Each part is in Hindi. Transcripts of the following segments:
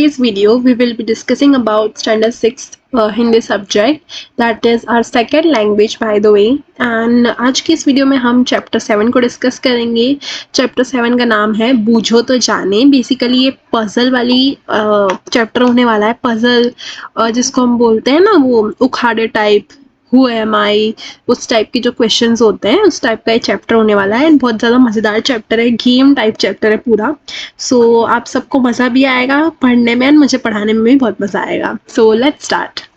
today's video, we will be discussing about standard 6 Hindi subject, that is our second language by the way. And आज की इस वीडियो में हम चैप्टर 7 को डिस्कस करेंगे. चैप्टर 7 का नाम है बूझो तो जाने. बेसिकली ये पजल वाली चैप्टर होने वाला है. पजल जिसको हम बोलते हैं ना, वो उखाड़े टाइप, हु एम आई, उस टाइप के जो क्वेश्चंस होते हैं, उस टाइप का ये चैप्टर होने वाला है. बहुत ज़्यादा मज़ेदार चैप्टर है, गेम टाइप चैप्टर है पूरा. सो आप सबको मज़ा भी आएगा पढ़ने में, और मुझे पढ़ाने में भी बहुत मज़ा आएगा. So let's start.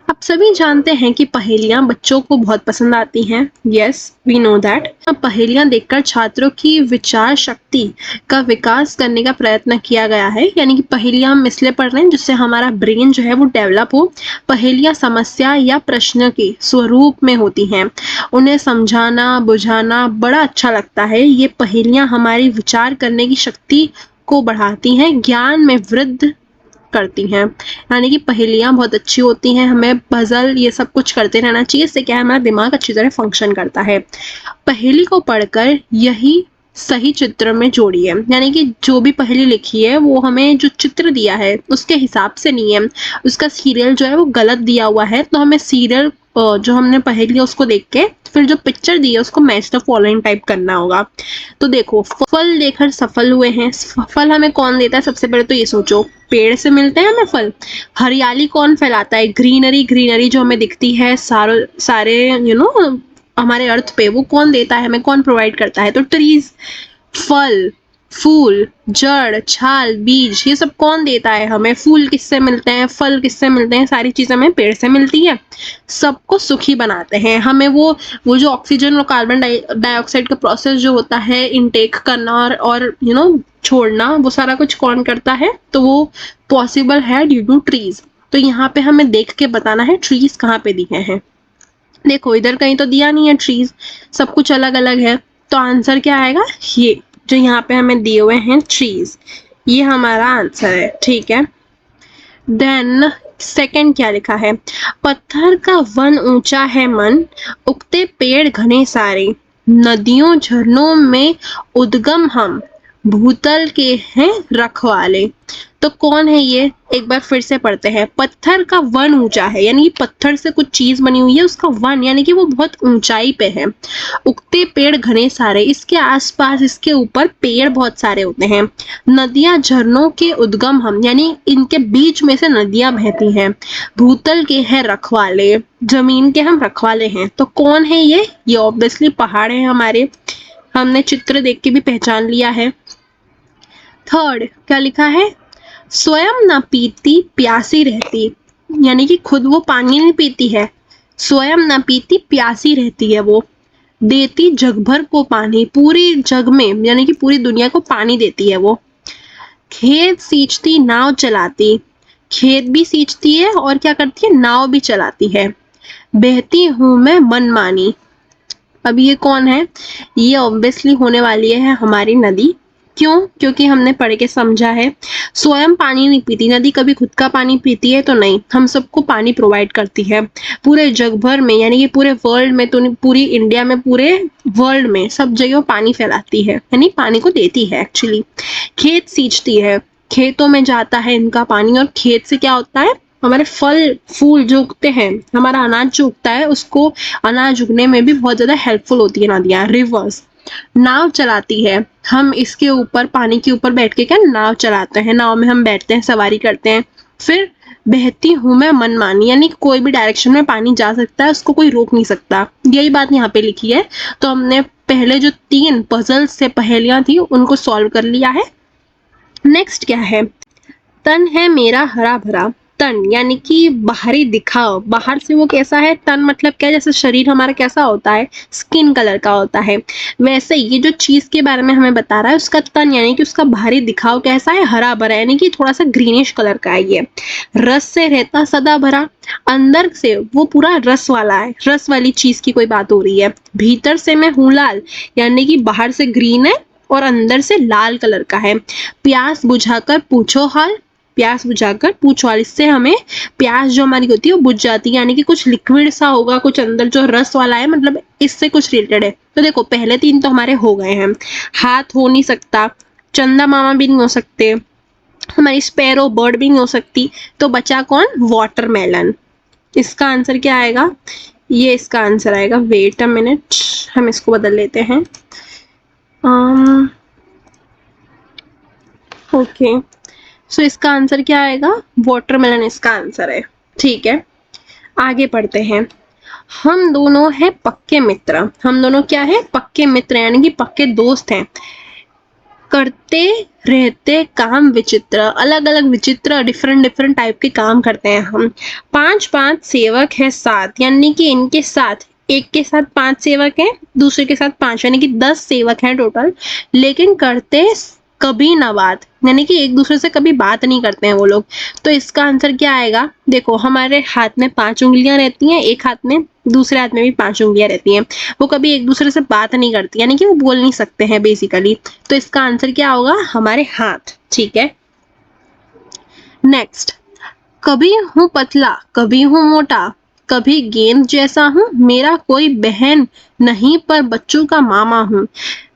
आप सभी जानते हैं कि पहेलियां बच्चों को बहुत पसंद आती हैं. Yes, we know that. पहेलियां देखकर छात्रों की विचार शक्ति का विकास करने का प्रयत्न किया गया है. यानी कि पहेलियां हम इसलिए पढ़ रहे हैं जिससे हमारा ब्रेन जो है वो डेवलप हो. पहेलियां समस्या या प्रश्न के स्वरूप में होती हैं. उन्हें समझाना बुझाना बड़ा अच्छा लगता है. ये पहेलियां हमारी विचार करने की शक्ति को बढ़ाती हैं, ज्ञान में वृद्धि करती हैं. यानी कि पहेलियां बहुत अच्छी होती हैं. हमें पजल ये सब कुछ करते रहना चाहिए. इससे क्या है, हमारा दिमाग अच्छी तरह फंक्शन करता है. पहेली को पढ़कर यही सही चित्र में जोड़िए. यानी कि जो भी पहेली लिखी है वो हमें जो चित्र दिया है उसके हिसाब से नहीं है, उसका सीरियल जो है वो गलत दिया हुआ है. तो हमें सीरियल जो हमने पहेली उसको देख के फिर जो पिक्चर दी है उसको मैच द फॉलोइंग टाइप करना होगा. तो देखो, फल देकर सफल हुए हैं. फल हमें कौन देता है? सबसे पहले तो ये सोचो, पेड़ से मिलते हैं हमें फल. हरियाली कौन फैलाता है? ग्रीनरी. ग्रीनरी जो हमें दिखती है सारे हमारे अर्थ पे, वो कौन देता है हमें, कौन प्रोवाइड करता है? तो ट्रीज. फल, फूल, जड़, छाल, बीज, ये सब कौन देता है हमें? फूल किससे मिलते हैं, फल किससे मिलते हैं? सारी चीजें हमें पेड़ से मिलती है. सबको सुखी बनाते हैं. हमें वो जो ऑक्सीजन और कार्बन डाइऑक्साइड का प्रोसेस जो होता है, इनटेक करना और छोड़ना, वो सारा कुछ कौन करता है? तो वो पॉसिबल है ड्यू टू ट्रीज. तो यहाँ पे हमें देख के बताना है ट्रीज कहाँ पे दिए हैं. देखो, इधर कहीं तो दिया नहीं है ट्रीज, सब कुछ अलग अलग है. तो आंसर क्या आएगा? ये जो यहाँ पे हमें दिए हुए हैं ट्रीज, ये हमारा आंसर है. ठीक है. देन सेकंड क्या लिखा है? पत्थर का वन ऊंचा है मन, उगते पेड़ घने सारे, नदियों झरनों में उद्गम हम, भूतल के हैं रखवाले. तो कौन है ये? एक बार फिर से पढ़ते हैं. पत्थर का वन ऊंचा है, यानी कि पत्थर से कुछ चीज बनी हुई है, उसका वन यानी कि वो बहुत ऊंचाई पे है. उगते पेड़ घने सारे, इसके आसपास इसके ऊपर पेड़ बहुत सारे होते हैं. नदियां झरनों के उद्गम हम, यानी इनके बीच में से नदियां बहती हैं. भूतल के हैं रखवाले, जमीन के हम रखवाले हैं. तो कौन है ये ऑब्वियसली पहाड़ है हमारे. हमने चित्र देख के भी पहचान लिया है. थर्ड क्या लिखा है? स्वयं न पीती प्यासी रहती, यानी कि खुद वो पानी नहीं पीती है. स्वयं न पीती प्यासी रहती है वो. देती जग भर को पानी, पूरी जग में यानी कि पूरी दुनिया को पानी देती है वो. खेत सींचती नाव चलाती, खेत भी सींचती है और क्या करती है? नाव भी चलाती है. बहती हूं मैं मनमानी. अब ये कौन है? ये ऑब्वियसली होने वाली है हमारी नदी. क्यों? क्योंकि हमने पढ़ के समझा है. स्वयं पानी नहीं पीती नदी, कभी खुद का पानी पीती है तो नहीं, हम सबको पानी प्रोवाइड करती है. पूरे जग भर में यानी कि पूरे वर्ल्ड में, तो पूरी इंडिया में, पूरे वर्ल्ड में सब जगह पानी फैलाती है, यानी पानी को देती है एक्चुअली. खेत सींचती है, खेतों में जाता है इनका पानी, और खेत से क्या होता है? हमारे फल फूल जो उगते हैं, हमारा अनाज जो उगता है, उसको अनाज उगने में भी बहुत ज्यादा हेल्पफुल होती है नदियां, रिवर्स. नाव चलाती है, हम इसके ऊपर पानी के ऊपर बैठ के क्या नाव चलाते हैं, नाव में हम बैठते हैं, सवारी करते हैं. फिर बहती हूं मैं मनमानी, यानी कोई भी डायरेक्शन में पानी जा सकता है, उसको कोई रोक नहीं सकता. यही बात यहाँ पे लिखी है. तो हमने पहले जो 3 पजल से पहेलियां थी उनको सॉल्व कर लिया है. नेक्स्ट क्या है? तन है मेरा हरा भरा. तन यानी कि बाहरी दिखाव, बाहर से वो कैसा है? तन मतलब क्या? जैसे शरीर हमारा कैसा होता है? स्किन कलर का होता है. वैसे ये जो चीज के बारे में हमें बता रहा है, उसका तन यानी कि उसका बाहरी दिखाव कैसा है? हरा भरा, यानी कि थोड़ा सा ग्रीनिश कलर का है ये. रस से रहता सदा भरा, अंदर से वो पूरा रस वाला है, रस वाली चीज की कोई बात हो रही है. भीतर से मैं हूं लाल, यानी कि बाहर से ग्रीन है और अंदर से लाल कलर का है. प्यास बुझाकर पूछो हाल, प्यास बुझाकर पूछो हाल, इससे हमें प्यास जो हमारी होती है वो बुझ जाती है, यानी कि कुछ लिक्विड सा होगा, कुछ अंदर जो रस वाला है, मतलब इससे कुछ रिलेटेड है. तो देखो, पहले 3 तो हमारे हो गए हैं. हाथ हो नहीं सकता, चंदा मामा भी नहीं हो सकते, हमारी स्पैरो बर्ड भी नहीं हो सकती, तो बचा कौन, वाटरमेलन। इसका आंसर क्या आएगा, ये इसका आंसर आएगा। वेट अ मिनट, हम इसको बदल लेते हैं। ओके, सो इसका आंसर क्या आएगा, वाटरमेलन इसका आंसर है। ठीक है, आगे पढ़ते हैं। हम दोनों हैं पक्के मित्र, हम दोनों क्या है, पक्के मित्र, यानी कि पक्के दोस्त हैं। करते रहते काम विचित्र, अलग अलग विचित्र डिफरेंट डिफरेंट टाइप के काम करते हैं हम। 5 सेवक है साथ, यानी कि इनके साथ, एक के साथ 5 सेवक हैं, दूसरे के साथ 5, यानी कि 10 सेवक हैं टोटल। लेकिन करते कभी ना बात, यानी कि एक दूसरे से कभी बात नहीं करते हैं वो लोग। तो इसका आंसर क्या आएगा, देखो हमारे हाथ में 5 उंगलियां रहती हैं, एक हाथ में, दूसरे हाथ में भी 5 उंगलियां रहती हैं। वो कभी एक दूसरे से बात नहीं करती, यानी कि वो बोल नहीं सकते हैं बेसिकली। तो इसका आंसर क्या होगा, हमारे हाथ। ठीक है, नेक्स्ट। कभी हूँ पतला कभी हूँ मोटा, कभी गेंद जैसा हूँ, मेरा कोई बहन नहीं पर बच्चों का मामा हूँ।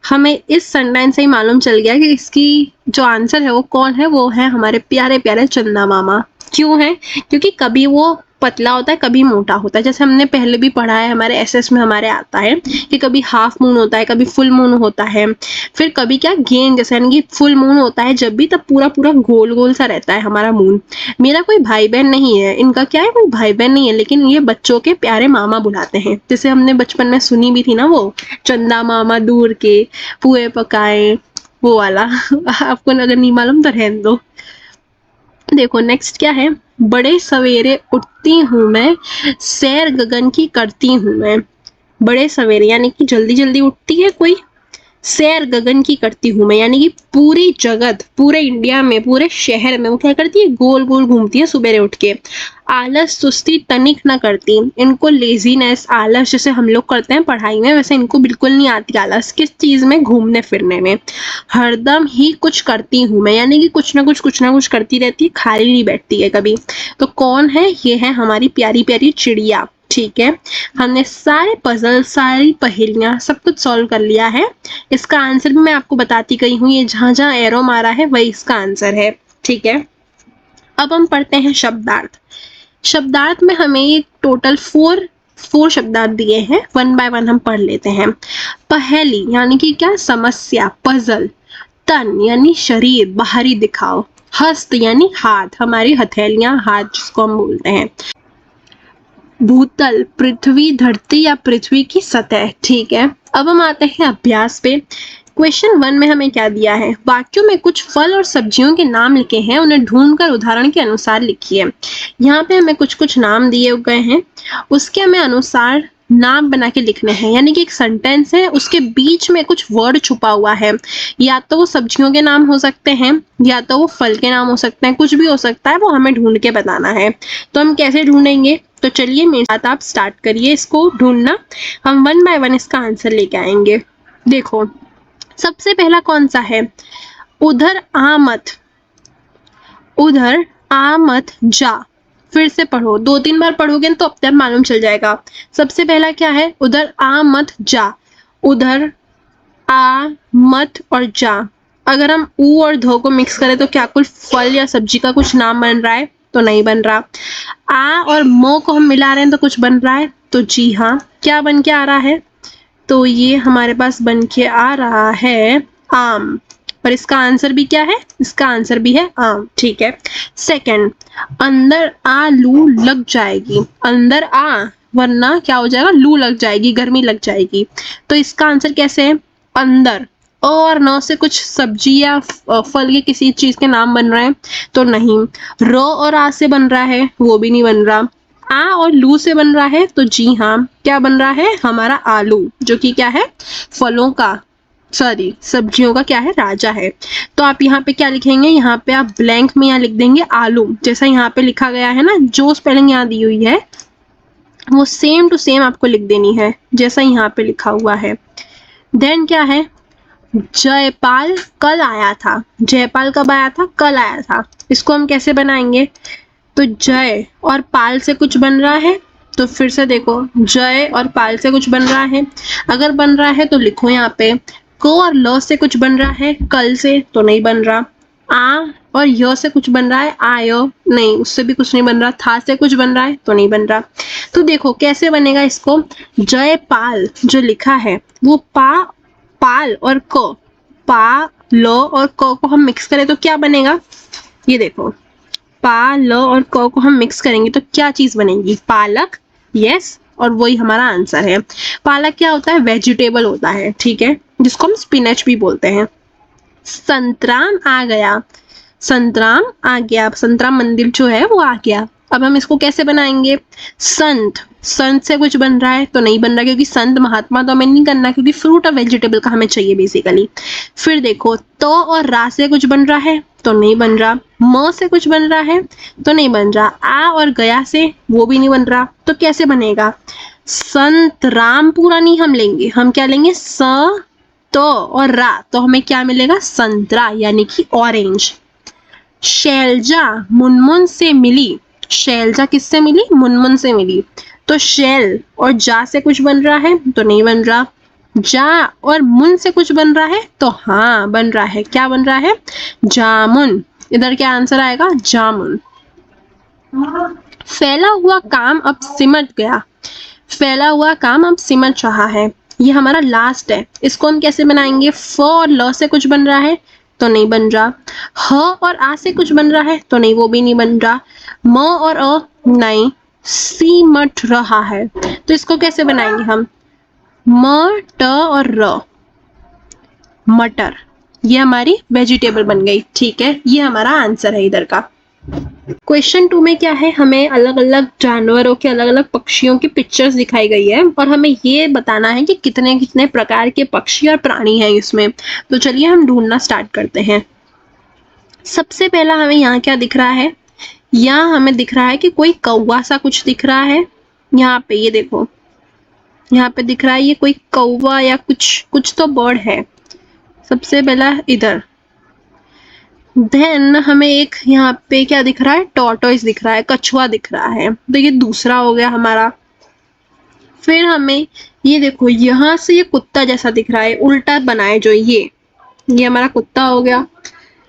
हमें इस सेंटेंस से ही मालूम चल गया कि इसकी जो आंसर है वो कौन है, वो है हमारे प्यारे प्यारे चंदा मामा। क्यों है, क्योंकि कभी वो पतला होता है, कभी मोटा होता है। जैसे हमने पहले भी पढ़ा है, हमारे एसएस में हमारे आता है कि कभी हाफ मून होता है, कभी फुल मून होता है, फिर कभी क्या गेंद जैसे, यानी कि फुल मून होता है जब भी, तब पूरा पूरा गोल गोल सा रहता है हमारा मून। मेरा कोई भाई बहन नहीं है, इनका क्या है, कोई भाई बहन नहीं है, लेकिन ये बच्चों के प्यारे मामा बुलाते हैं। जैसे हमने बचपन में सुनी भी थी ना, वो चंदा मामा दूर के पुए पकाए, वो वाला आपको अगर नहीं मालूम तो रहने दो। देखो नेक्स्ट क्या है, बड़े सवेरे उठती हूँ मैं, सैर गगन की करती हूँ मैं। बड़े सवेरे यानी कि जल्दी जल्दी उठती है कोई, सैर गगन की करती हूँ मैं, यानी कि पूरी जगत, पूरे इंडिया में, पूरे शहर में वो क्या करती है, गोल गोल घूमती है सुबेरे उठ के। आलस सुस्ती तनिक न करती, इनको लेजीनेस, आलस जैसे हम लोग करते हैं पढ़ाई में, वैसे इनको बिल्कुल नहीं आती आलस, किस चीज में, घूमने फिरने में। हरदम ही कुछ करती हूँ मैं, यानी कि कुछ ना कुछ करती रहती है, खाली नहीं बैठती है कभी। तो कौन है, ये है हमारी प्यारी प्यारी चिड़िया। ठीक है, हमने सारे पजल, सारी पहेलियां, सब कुछ सॉल्व कर लिया है। इसका आंसर भी मैं आपको बताती गई हूँ, ये जहां जहां एरो मारा है वही इसका आंसर है। ठीक है, अब हम पढ़ते हैं शब्दार्थ। शब्दार्थ में हमें ये टोटल फोर शब्दार्थ दिए हैं, 1 बाय 1 हम पढ़ लेते हैं। पहेली यानी कि क्या, समस्या, पजल। तन यानी शरीर, बाहरी दिखाओ। हस्त यानी हाथ, हमारी हथेलियां, हाथ जिसको हम बोलते हैं। भूतल, पृथ्वी, धरती या पृथ्वी की सतह। ठीक है, अब हम आते हैं अभ्यास पे। क्वेश्चन 1 में हमें क्या दिया है, वाक्यों में कुछ फल और सब्जियों के नाम लिखे हैं, उन्हें ढूंढकर उदाहरण के अनुसार लिखिए। यहाँ पे हमें कुछ कुछ नाम दिए गए हैं, उसके हमें अनुसार नाम बना के लिखने हैं। यानी कि एक सेंटेंस है, उसके बीच में कुछ वर्ड छुपा हुआ है, या तो वो सब्जियों के नाम हो सकते हैं, या तो वो फल के नाम हो सकते हैं, कुछ भी हो सकता है, वो हमें ढूंढ के बताना है। तो हम कैसे ढूंढेंगे, तो चलिए मेरे साथ आप स्टार्ट करिए इसको ढूंढना। हम 1 बाय 1 इसका आंसर लेके आएंगे। देखो सबसे पहला कौन सा है, उधर आ मत, उधर आ मत जा। फिर से पढ़ो, 2-3 बार पढ़ोगे तो अब तक मालूम चल जाएगा। सबसे पहला क्या है, उधर आ मत जा, उधर आ मत और जा। अगर हम ऊ और धो को मिक्स करें तो क्या कुछ फल या सब्जी का कुछ नाम बन रहा है, तो नहीं बन रहा। आ और मो को हम मिला रहे हैं तो कुछ बन रहा है, तो जी हाँ, क्या बन के आ रहा है, तो ये हमारे पास बन के आ रहा है आम। पर इसका आंसर भी क्या है, इसका आंसर भी है आम। ठीक है, सेकंड, अंदर आ लू लग जाएगी, अंदर आ वरना क्या हो जाएगा, लू लग जाएगी, गर्मी लग जाएगी। तो इसका आंसर कैसे है, अंदर। और नौ से कुछ सब्जी या फल के किसी चीज के नाम बन रहे हैं, तो नहीं। रो और आ से बन रहा है, वो भी नहीं बन रहा। आ और लू से बन रहा है, तो जी हाँ, क्या बन रहा है, हमारा आलू, जो कि क्या है, फलों का, सॉरी सब्जियों का क्या है, राजा है। तो आप यहाँ पे क्या लिखेंगे, यहाँ पे आप ब्लैंक में यहाँ लिख देंगे आलू, जैसा यहाँ पे लिखा गया है ना, जो स्पेलिंग यहाँ दी हुई है वो सेम टू सेम आपको लिख देनी है, जैसा यहाँ पे लिखा हुआ है। देन क्या है, जयपाल कल आया था, जयपाल कब आया था, कल आया था। इसको हम कैसे बनाएंगे, तो जय और पाल से कुछ बन रहा है, तो फिर से देखो, जय और पाल से कुछ बन रहा है, अगर बन रहा है तो लिखो यहाँ पे। को और ल से कुछ बन रहा है, कल से, तो नहीं बन रहा। आ और य से कुछ बन रहा है, आय, नहीं उससे भी कुछ नहीं बन रहा। था से कुछ बन रहा है तो नहीं बन रहा। तो देखो कैसे बनेगा इसको। जयपाल जो लिखा है वो पाल और क, पा ल और क को हम मिक्स करें तो क्या बनेगा। ये देखो पा ल और क को हम मिक्स करेंगे तो क्या चीज बनेगी, पालक। यस, और वही हमारा आंसर है। पालक क्या होता है, वेजिटेबल होता है, ठीक है, जिसको हम स्पिनच भी बोलते हैं। संतराम आ गया, संतराम आ गया, संतराम मंदिर जो है वो आ गया। अब हम इसको कैसे बनाएंगे। संत, संत से कुछ बन रहा है तो नहीं बन रहा, क्योंकि संत महात्मा तो हमें नहीं करना, क्योंकि फ्रूट और वेजिटेबल का हमें चाहिए बेसिकली। फिर देखो तो और रा से कुछ बन रहा है तो नहीं बन रहा। म से कुछ बन रहा है तो नहीं बन रहा। आ और गया से वो भी नहीं बन रहा। तो कैसे बनेगा। संत राम पूरा नहीं हम लेंगे, हम क्या लेंगे, स तो और रा, तो हमें क्या मिलेगा, संतरा यानी कि ऑरेंज। शैलजा मुनमुन से मिली, शैलजा किससे मिली, मुनमुन से मिली। तो शैल और जा से कुछ बन रहा है तो नहीं बन रहा। जा और मुन से कुछ बन रहा है तो हाँ बन रहा है, क्या बन रहा है, जामुन। इधर क्या आंसर आएगा, जामुन। फैला हुआ काम अब सिमट गया, फैला हुआ काम अब सिमट रहा है, ये हमारा लास्ट है। इसको हम कैसे बनाएंगे। फ और ल से कुछ बन रहा है तो नहीं बन रहा। ह और आ से कुछ बन रहा है तो नहीं, वो भी नहीं बन रहा। म और अ नहीं, सिमट रहा है। तो इसको कैसे बनाएंगे हम, म ट और र, मटर। ये हमारी वेजिटेबल बन गई, ठीक है, ये हमारा आंसर है इधर का। क्वेश्चन 2 में क्या है, हमें अलग अलग जानवरों के, अलग अलग पक्षियों की पिक्चर्स दिखाई गई है और हमें ये बताना है कि कितने कितने प्रकार के पक्षी और प्राणी हैं इसमें। तो चलिए हम ढूंढना स्टार्ट करते हैं। सबसे पहला हमें यहाँ क्या दिख रहा है, यहाँ हमें दिख रहा है कि कोई कौवा सा कुछ दिख रहा है। यहाँ पे ये देखो, यहाँ पे दिख रहा है ये कोई कौवा या कुछ तो बर्ड है। सबसे पहला इधर। देन हमें एक यहाँ पे क्या दिख रहा है, टॉर्टोइस दिख रहा है, कछुआ दिख रहा है, तो ये दूसरा हो गया हमारा। फिर हमें ये देखो यहाँ से ये कुत्ता जैसा दिख रहा है, उल्टा बनाए जो ये हमारा कुत्ता हो गया।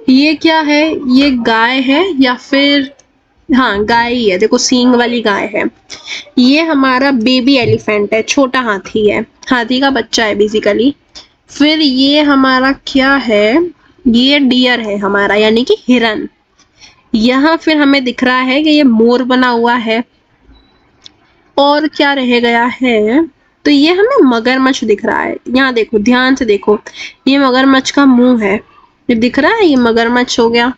ये क्या है, ये गाय है या फिर, हाँ गाय ही है, देखो सींग वाली गाय है। ये हमारा बेबी एलिफेंट है, छोटा हाथी है, हाथी का बच्चा है बेसिकली। फिर ये हमारा क्या है, ये डियर है हमारा यानी कि हिरन। यहाँ फिर हमें दिख रहा है कि ये मोर बना हुआ है। और क्या रह गया है, तो ये हमें मगरमच्छ दिख रहा है। यहाँ देखो ध्यान से देखो, ये मगरमच्छ का मुंह है, ये दिख रहा है, ये मगरमच्छ हो गया।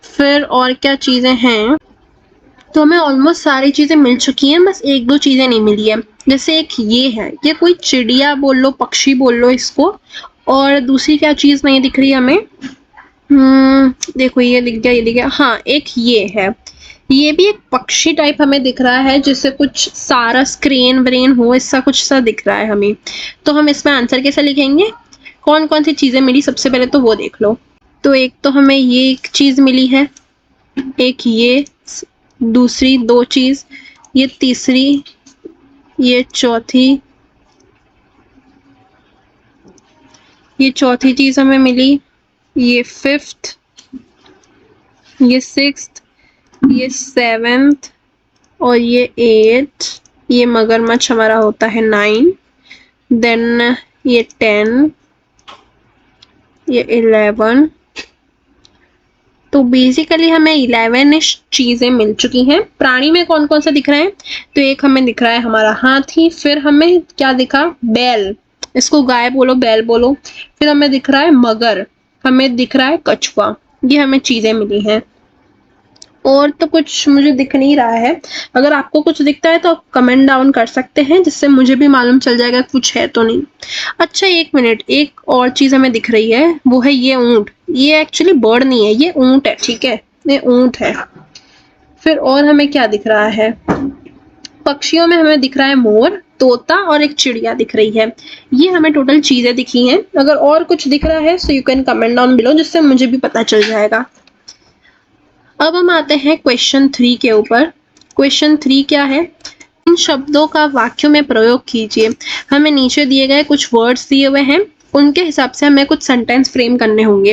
फिर और क्या चीजें हैं, तो हमें ऑलमोस्ट सारी चीजें मिल चुकी हैं, बस एक दो चीजें नहीं मिली है। जैसे एक ये है, ये कोई चिड़िया बोल लो, पक्षी बोल लो इसको। और दूसरी क्या चीज नहीं दिख रही हमें, देखो ये दिख गया, ये दिख गया, हाँ एक ये है, ये भी एक पक्षी टाइप हमें दिख रहा है, जिससे कुछ सारा स्क्रीन ब्रेन हो, ऐसा कुछ सा दिख रहा है हमें। तो हम इसमें आंसर कैसे लिखेंगे, कौन कौन सी चीजें मिली सबसे पहले तो वो देख लो। तो एक तो हमें ये एक चीज मिली है, एक ये, दूसरी दो चीज, ये तीसरी, ये चौथी, ये चौथी चीज हमें मिली, ये फिफ्थ, ये सिक्स्थ, ये सेवेंथ और ये एट। ये मगरमच्छ हमारा होता है 9, देन ये 10, ये 11। तो बेसिकली हमें 11 चीजें मिल चुकी हैं। प्राणी में कौन कौन सा दिख रहा है, तो एक हमें दिख रहा है हमारा हाथी, फिर हमें क्या दिखा, बैल, इसको गाय बोलो बैल बोलो। फिर हमें दिख रहा है मगर, हमें दिख रहा है कछुआ। ये हमें चीजें मिली हैं, और तो कुछ मुझे दिख नहीं रहा है। अगर आपको कुछ दिखता है तो आप कमेंट डाउन कर सकते हैं, जिससे मुझे भी मालूम चल जाएगा कुछ है तो नहीं। अच्छा एक मिनट, एक और चीज हमें दिख रही है, वो है ये ऊंट। ये एक्चुअली बर्ड नहीं है, ये ऊंट है, ठीक है, ये ऊंट है। फिर और हमें क्या दिख रहा है, पक्षियों में हमें दिख रहा है मोर, तोता और एक चिड़िया दिख रही है। ये हमें टोटल चीजें दिखी हैं। अगर और कुछ दिख रहा है so you can comment down below, जिससे मुझे भी पता चल जाएगा। अब हम आते हैं क्वेश्चन 3 के ऊपर। क्वेश्चन 3 क्या है, इन शब्दों का वाक्यों में प्रयोग कीजिए। हमें नीचे दिए गए कुछ वर्ड्स दिए हुए हैं, उनके हिसाब से हमें कुछ सेंटेंस फ्रेम करने होंगे।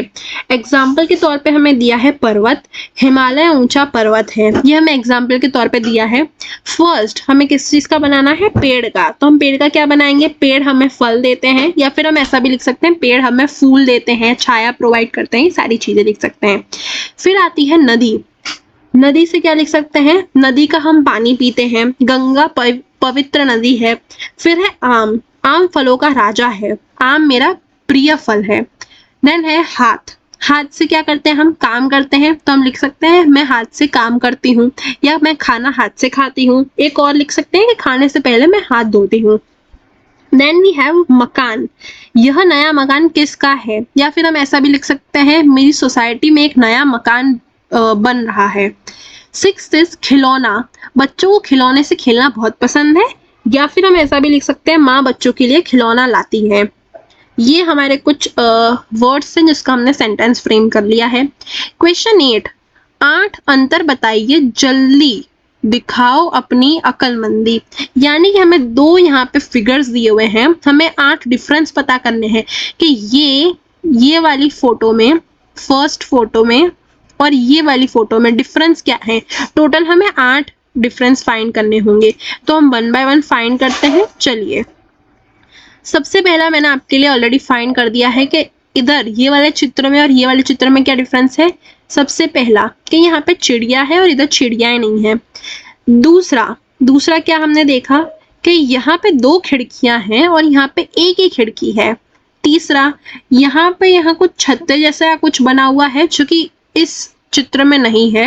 एग्जाम्पल के तौर पे हमें दिया है पर्वत, हिमालय ऊंचा पर्वत है, ये हमें एग्जाम्पल के तौर पे दिया है। फर्स्ट हमें किस चीज का बनाना है, पेड़ का, तो हम पेड़ का क्या बनाएंगे, पेड़ हमें फल देते हैं, या फिर हम ऐसा भी लिख सकते हैं पेड़ हमें फूल देते हैं, छाया प्रोवाइड करते हैं, सारी चीजें लिख सकते हैं। फिर आती है नदी, नदी से क्या लिख सकते हैं, नदी का हम पानी पीते हैं, गंगा पवित्र नदी है। फिर है आम, आम फलों का राजा है, आम मेरा प्रिय फल है। देन है हाथ, हाथ से क्या करते हैं, हम काम करते हैं, तो हम लिख सकते हैं मैं हाथ से काम करती हूँ, या मैं खाना हाथ से खाती हूँ। एक और लिख सकते हैं कि खाने से पहले मैं हाथ धोती हूँ। देन वी हैव मकान, यह नया मकान किसका है, या फिर हम ऐसा भी लिख सकते हैं मेरी सोसाइटी में एक नया मकान बन रहा है। सिक्स्थ इज खिलौना, बच्चों को खिलौने से खेलना बहुत पसंद है, या फिर हम ऐसा भी लिख सकते हैं माँ बच्चों के लिए खिलौना लाती है। ये हमारे कुछ वर्ड्स हैं जिसका हमने सेंटेंस फ्रेम कर लिया है। क्वेश्चन 8, 8 अंतर बताइए, जल्दी दिखाओ अपनी अक्लमंदी। यानी कि हमें दो यहाँ पे फिगर्स दिए हुए हैं, हमें 8 डिफरेंस पता करने हैं कि ये वाली फोटो में, फर्स्ट फोटो में और ये वाली फोटो में डिफरेंस क्या है। टोटल हमें 8 डिफरेंस फाइंड करने होंगे, तो हम 1 बाय 1 फाइंड करते हैं। चलिए, सबसे पहला मैंने आपके लिए ऑलरेडी फाइंड कर दिया है कि इधर ये वाले चित्र में और ये वाले चित्र में क्या डिफरेंस है। सबसे पहला कि यहाँ पे चिड़िया है और इधर चिड़ियाएं नहीं है। दूसरा क्या हमने देखा कि यहाँ पे 2 खिड़कियां हैं और यहाँ पे एक ही खिड़की है। तीसरा, यहाँ कुछ छत्ते जैसा या कुछ बना हुआ है जो कि इस चित्र में नहीं है,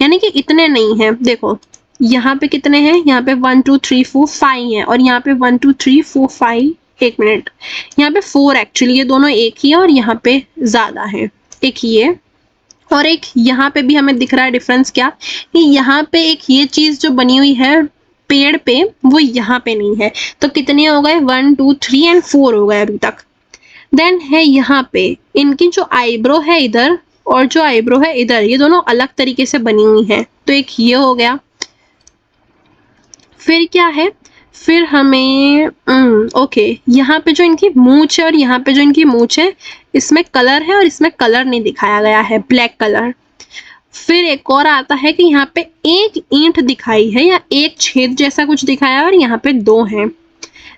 यानी कि इतने नहीं है। देखो यहाँ पे कितने हैं, यहाँ पे 1 2 3 4 5 है, और यहाँ पे 1 2 3 4 5, एक मिनट, यहाँ पे 4 एक्चुअली, ये दोनों एक ही है और यहाँ पे ज्यादा है, एक ही है। और एक यहाँ पे भी हमें दिख रहा है डिफरेंस, क्या कि यहाँ पे एक ये चीज जो बनी हुई है पेड़ पे, वो यहाँ पे नहीं है। तो कितने हो गए, 1 2 3 एंड 4 हो गए अभी तक। देन है यहाँ पे इनकी जो आईब्रो है इधर और जो आईब्रो है इधर, ये दोनों अलग तरीके से बनी हुई है, तो एक ये हो गया। फिर क्या है, फिर हमें ओके, यहाँ पे जो इनकी मूंछ है और यहाँ पे जो इनकी मूंछ है, इसमें कलर है और इसमें कलर नहीं दिखाया गया है, ब्लैक कलर। फिर एक और आता है कि यहाँ पे एक ईंट दिखाई है या एक छेद जैसा कुछ दिखाया है और यहाँ पे 2 हैं।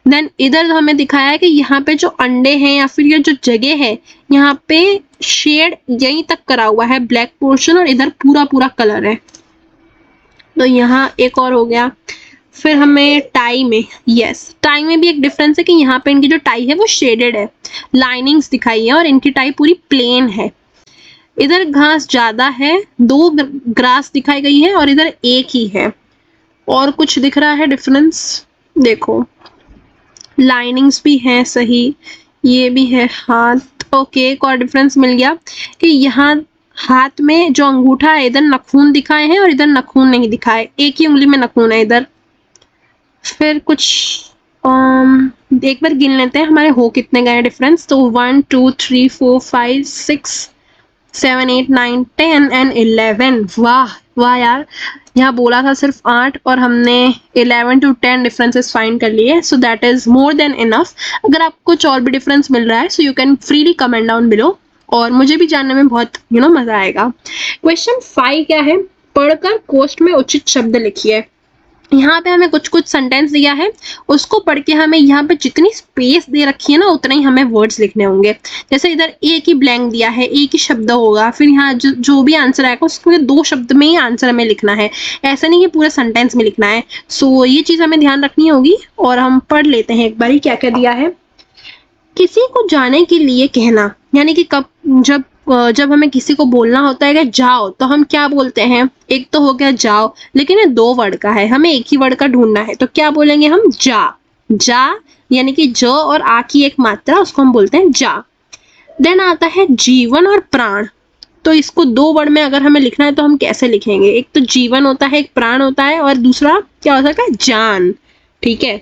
देन इधर हमें दिखाया है कि यहाँ पे जो अंडे हैं या फिर ये जो जगह है, यहाँ पे शेड यहीं तक करा हुआ है, ब्लैक पोर्शन, और इधर पूरा पूरा कलर है। तो यहाँ एक और हो गया। फिर हमें टाई में, टाई में भी एक डिफरेंस है कि यहाँ पे इनकी जो टाई है वो शेडेड है, लाइनिंग्स दिखाई है, और इनकी टाई पूरी प्लेन है। इधर घास ज्यादा है, 2 ग्रास दिखाई गई है और इधर एक ही है। और कुछ दिख रहा है डिफरेंस, देखो लाइनिंग्स भी है सही, ये भी है हाथ। ओके, एक और डिफरेंस मिल गया कि यहाँ हाथ में जो अंगूठा है इधर नखून दिखाए हैं और इधर नखून नहीं दिखाए, एक ही उंगली में नखून है इधर। फिर कुछ एक बार गिन लेते हैं हमारे हो कितने गए डिफरेंस। तो 1 2 3 4 5 6 7 8 9 10 एंड 11। वाह यार, यहाँ बोला था सिर्फ 8 और हमने 11 to 10 डिफरेंसेस फाइंड कर लिए, so that is more than enough. अगर आपको कुछ और भी डिफरेंस मिल रहा है so you can freely comment down below, और मुझे भी जानने में बहुत मजा आएगा। क्वेश्चन 5 क्या है, पढ़कर कोष्ठ में उचित शब्द लिखिए। यहाँ पे हमें कुछ सेंटेंस दिया है, उसको पढ़ के हमें यहाँ पे जितनी स्पेस दे रखी है ना उतना ही हमें वर्ड्स लिखने होंगे। जैसे इधर एक ही ब्लैंक दिया है, एक ही शब्द होगा, फिर यहाँ जो भी आंसर आएगा उसमें 2 शब्द में ही आंसर हमें लिखना है, ऐसा नहीं कि पूरे सेंटेंस में लिखना है। सो ये चीज हमें ध्यान रखनी होगी। और हम पढ़ लेते हैं एक बार क्या क्या दिया है। किसी को जाने के लिए कहना, यानी कि जब हमें किसी को बोलना होता है कि जाओ, तो हम क्या बोलते हैं, एक तो हो गया जाओ, लेकिन ये 2 वर्ड का है, हमें एक ही वर्ड का ढूंढना है, तो क्या बोलेंगे हम, जा, यानी कि ज और आ की एक मात्रा, उसको हम बोलते हैं जा। देन आता है जीवन और प्राण, तो इसको 2 वर्ड में अगर हमें लिखना है तो हम कैसे लिखेंगे, एक तो जीवन होता है, एक प्राण होता है, और दूसरा क्या हो सकता है, जान। ठीक है।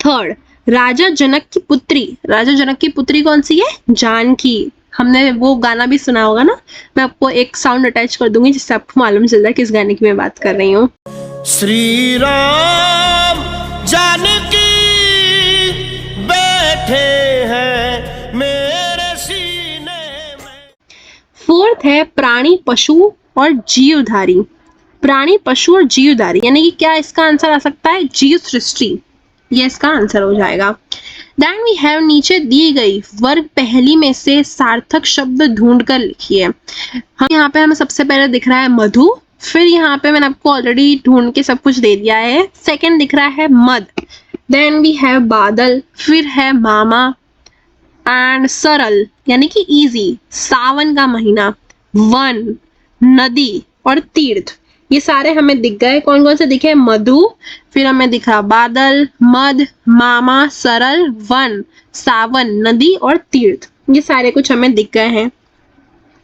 थर्ड, राजा जनक की पुत्री, राजा जनक की पुत्री कौन सी है, जानकी। हमने वो गाना भी सुना होगा ना, मैं आपको एक साउंड अटैच कर दूंगी जिससे आपको मालूम चल जाए किस गाने की मैं बात कर रही हूँ। श्री राम जानकी बैठे हैं प्राणी, पशु और जीवधारी। प्राणी, पशु और जीवधारी यानी कि क्या इसका आंसर आ सकता है? जीव सृष्टि, ये इसका आंसर हो जाएगा। देन वी हैव, नीचे दी गई वर्ग पहली में से सार्थक शब्द ढूंढ कर लिखिए। हम यहाँ पे हमें सबसे पहले दिख रहा है मधु, फिर यहाँ पे मैंने आपको ऑलरेडी ढूंढ के सब कुछ दे दिया है। सेकंड दिख रहा है मद, देन वी हैव बादल, फिर है मामा एंड सरल यानी कि इजी, सावन का महीना, वन, नदी और तीर्थ। ये सारे हमें दिख गए। कौन कौन से दिखे? मधु, फिर हमें दिखा बादल, मद, मामा, सरल, वन, सावन, नदी और तीर्थ। ये सारे कुछ हमें दिख गए हैं।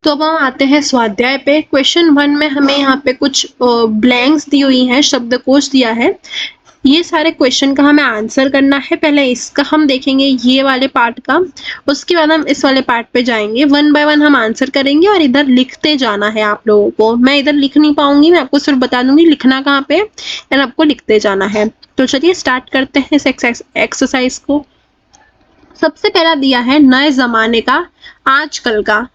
तो अब हम आते हैं स्वाध्याय पे। क्वेश्चन 1 में हमें यहाँ पे कुछ ब्लैंक्स दी हुई हैं, शब्दकोश दिया है। ये सारे क्वेश्चन का हमें आंसर करना है। पहले इसका हम देखेंगे, ये वाले पार्ट का, उसके बाद हम इस वाले पार्ट पे जाएंगे। 1 बाय 1 हम आंसर करेंगे और इधर लिखते जाना है आप लोगों को। मैं इधर लिख नहीं पाऊंगी, मैं आपको सिर्फ बता दूंगी लिखना कहाँ पे और आपको लिखते जाना है। तो चलिए स्टार्ट करते हैं इस एक्सरसाइज को। सबसे पहला दिया है नए जमाने का, आजकल का।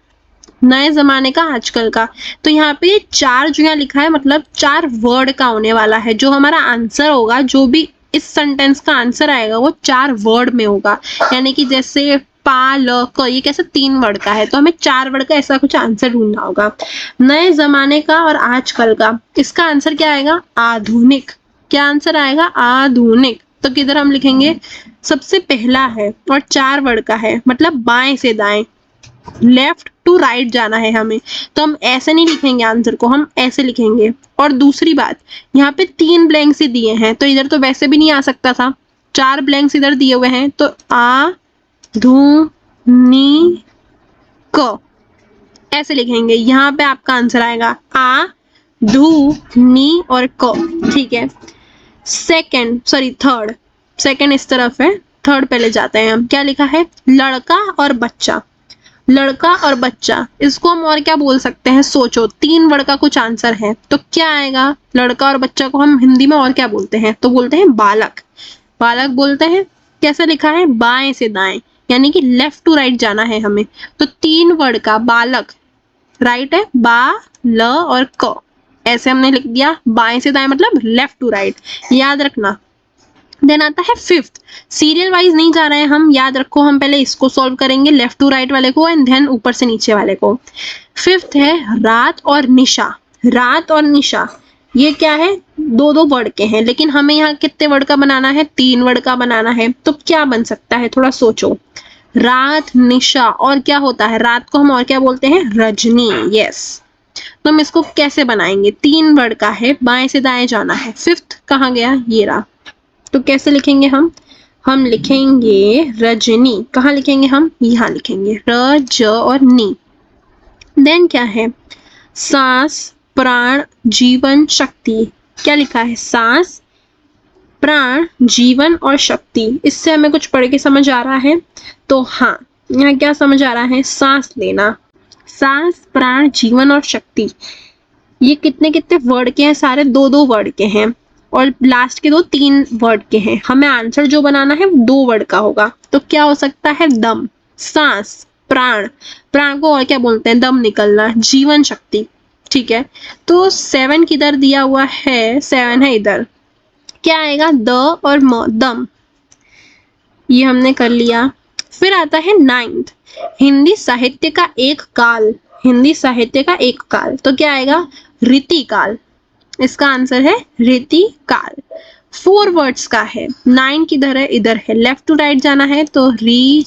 नए जमाने का, आजकल का, तो यहाँ पे 4 जो यहाँ लिखा है मतलब 4 वर्ड का होने वाला है। जो हमारा आंसर होगा, जो भी इस सेंटेंस का आंसर आएगा वो 4 वर्ड में होगा। यानी कि जैसे पा, ल, क, ये कैसे 3 वर्ड का है, तो हमें 4 वर्ड का ऐसा कुछ आंसर ढूंढना होगा। नए जमाने का और आजकल का, इसका आंसर क्या आएगा? आधुनिक। क्या आंसर आएगा? आधुनिक। तो किधर हम लिखेंगे? सबसे पहला है और 4 वर्ड का है, मतलब बाएं से दाएं, लेफ्ट टू राइट जाना है हमें। तो हम ऐसे नहीं लिखेंगे आंसर को, हम ऐसे लिखेंगे। और दूसरी बात, यहाँ पे 3 ब्लैंक्स ही दिए हैं, तो इधर तो वैसे भी नहीं आ सकता था। 4 ब्लैंक्स इधर दिए हुए हैं, तो आ, धु, नी, क, ऐसे लिखेंगे। यहाँ पे आपका आंसर आएगा आ, धु, नी और क। ठीक है। थर्ड, सेकंड इस तरफ है, थर्ड पहले जाते हैं हम। क्या लिखा है? लड़का और बच्चा। लड़का और बच्चा, इसको हम और क्या बोल सकते हैं? सोचो, 3 वर्ड का कुछ आंसर है, तो क्या आएगा? लड़का और बच्चा को हम हिंदी में और क्या बोलते हैं? तो बोलते हैं बालक। बालक बोलते हैं। कैसे लिखा है? बाएं से दाएं, यानी कि लेफ्ट टू राइट जाना है हमें। तो 3 वर्ड का बालक राइट है, बा, ल और क, ऐसे हमने लिख दिया। बाएं से दाएं मतलब लेफ्ट टू राइट, याद रखना। देन आता है 5th, सीरियल वाइज नहीं जा रहे हैं हम, याद रखो। हम पहले इसको सॉल्व करेंगे, लेफ्ट टू राइट वाले को, एंड देन ऊपर से नीचे वाले को। 5th है रात और निशा। रात और निशा, ये क्या है? 2 वर्ड के हैं, लेकिन हमें यहाँ कितने वर्ड का बनाना है? 3 वर्ड का बनाना है। तो क्या बन सकता है? थोड़ा सोचो। रात, निशा, और क्या होता है? रात को हम और क्या बोलते हैं? रजनी। यस। तो हम इसको कैसे बनाएंगे? 3 वर्ड का है, बाएं से दाएं जाना है। 5th कहाँ गया? ये रहा। तो कैसे लिखेंगे हम? हम लिखेंगे रजनी। कहाँ लिखेंगे हम? यहाँ लिखेंगे, र, ज और नी। देन क्या है? सांस, प्राण, जीवन, शक्ति। क्या लिखा है? सांस, प्राण, जीवन और शक्ति। इससे हमें कुछ पढ़ के समझ आ रहा है? तो हाँ, यहाँ क्या समझ आ रहा है? सांस लेना। सांस, प्राण, जीवन और शक्ति, ये कितने कितने वर्ड के हैं? सारे 2 वर्ड के हैं, और लास्ट के 2 3 वर्ड के हैं। हमें आंसर जो बनाना है वो 2 वर्ड का होगा। तो क्या हो सकता है? दम, सांस, प्राण, प्राण को और क्या बोलते हैं? दम निकलना, जीवन, शक्ति। ठीक है। तो 7 किधर दिया हुआ है? 7 है इधर। क्या आएगा? द और म, दम। ये हमने कर लिया। फिर आता है 9th, हिंदी साहित्य का एक काल। हिंदी साहित्य का एक काल, तो क्या आएगा? रीतिकाल। इसका आंसर है रीतिकाल। 4 वर्ड्स का है। 9 किधर है? इधर है, लेफ्ट टू राइट जाना है। तो री,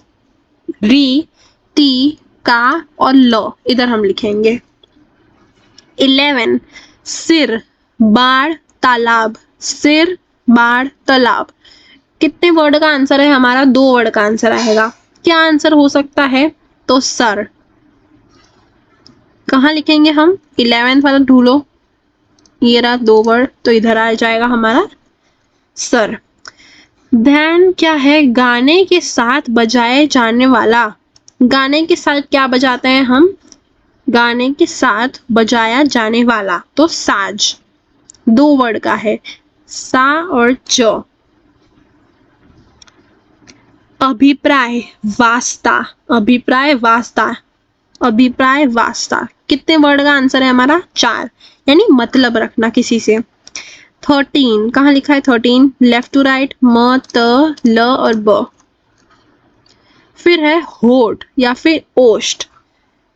ती, का और ल, इधर हम लिखेंगे। 11 सिर, बाढ़, तालाब। सिर, बाढ़, तालाब, कितने वर्ड का आंसर है हमारा? 2 वर्ड का आंसर आएगा। क्या आंसर हो सकता है? तो सर। कहाँ लिखेंगे हम? 11th वाला ढूंढो, ये रहा 2 वर्ड, तो इधर आ जाएगा हमारा सर। देन क्या है? गाने के साथ बजाए जाने वाला। गाने के साथ क्या बजाते हैं हम? गाने के साथ बजाया जाने वाला, तो साज। 2 वर्ड का है, सा और च। अभिप्राय, वास्ता। अभिप्राय, वास्ता। अभिप्राय, वास्ता, कितने वर्ड का आंसर है हमारा? 4, यानी मतलब रखना किसी से। 13 कहाँ लिखा है? 13 लेफ्ट टू राइट, म, त, ल और ब। फिर है होठ या फिर ओष्ठ,